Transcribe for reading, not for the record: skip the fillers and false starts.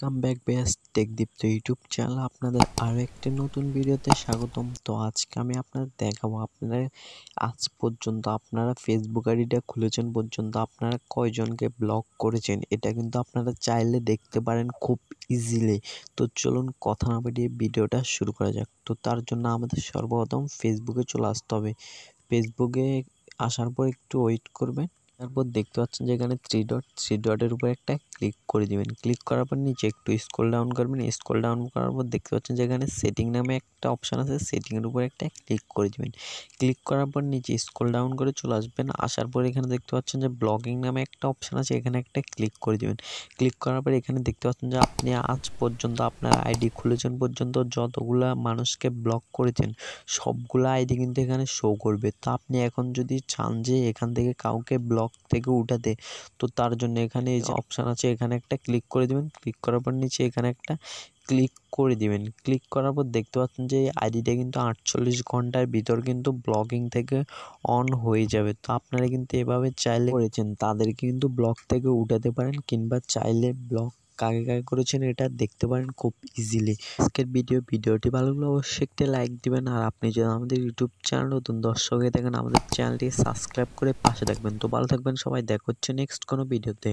Welcome back বেস টেকদীপ্ত YouTube channel আপনাদের আরও একটি নতুন ভিডিওতে স্বাগতম। তো আজকে আমি আপনাদের দেখাবো আপনারা আজ পর্যন্ত আপনারা ফেসবুক আইডিটা খুলেছেন পর্যন্ত আপনারা কয়জনকে ব্লক করেছেন, এটা কিন্তু আপনারা চাইলে দেখতে পারেন খুব ইজিলি। তো চলুন কথা না বাড়িয়ে ভিডিওটা শুরু করা যাক। তো তার জন্য আমাদের সর্বপ্রথম ফেসবুকে চলে আসতে হবে। ফেসবুকে আসার পর একটু ওয়েট করবেন। তারপর দেখতে পাচ্ছেন যে এখানে থ্রি ডটের উপর একটা ক্লিক করে দিবেন। ক্লিক করার পর নিচে একটু স্ক্রল ডাউন করবেন। স্ক্রল ডাউন করার পর দেখতে পাচ্ছেন যে এখানে সেটিং নামে একটা অপশান আছে, সেটিংয়ের উপর একটা ক্লিক করে দিবেন। ক্লিক করার পর নিচে স্ক্রল ডাউন করে চলে আসবেন। আসার পর এখানে দেখতে পাচ্ছেন যে ব্লগিং নামে একটা অপশান আছে, এখানে একটা ক্লিক করে দিবেন। ক্লিক করার পর এখানে দেখতে পাচ্ছেন যে আপনি আজ পর্যন্ত আপনার আইডি খুলেছেন পর্যন্ত যতগুলা মানুষকে ব্লক করেছেন সবগুলো আইডি কিন্তু এখানে শো করবে। তো আপনি এখন যদি চান যে এখান থেকে কাউকে ব্লক থেকে উঠাতে, তো তার জন্য এখানে এই যে অপশান আছে এখানে একটা ক্লিক করে দিবেন। ক্লিক করার পর নিচে এখানে একটা ক্লিক করে দিবেন। ক্লিক করার পর দেখতে পাচ্ছেন যে এই আইডিটা কিন্তু 48 ঘন্টার ভিতর কিন্তু ব্লগিং থেকে অন হয়ে যাবে। তো আপনারা কিন্তু এভাবে চাইলে করেছেন তাদেরকে কিন্তু ব্লক থেকে উঠাতে পারেন, কিংবা চাইলে ব্লক কাকে কাকে করেছেন এটা দেখতে পারেন খুব ইজিলি। আজকের ভিডিওটি ভালো লাগলে অবশ্যই একটি লাইক দিবেন, আর আপনি যদি আমাদের ইউটিউব চ্যানেল নতুন দর্শক হয়ে থাকেন আমাদের চ্যানেলটি সাবস্ক্রাইব করে পাশে থাকবেন। তো ভালো থাকবেন সবাই, দেখা হচ্ছে নেক্সট কোনো ভিডিওতে।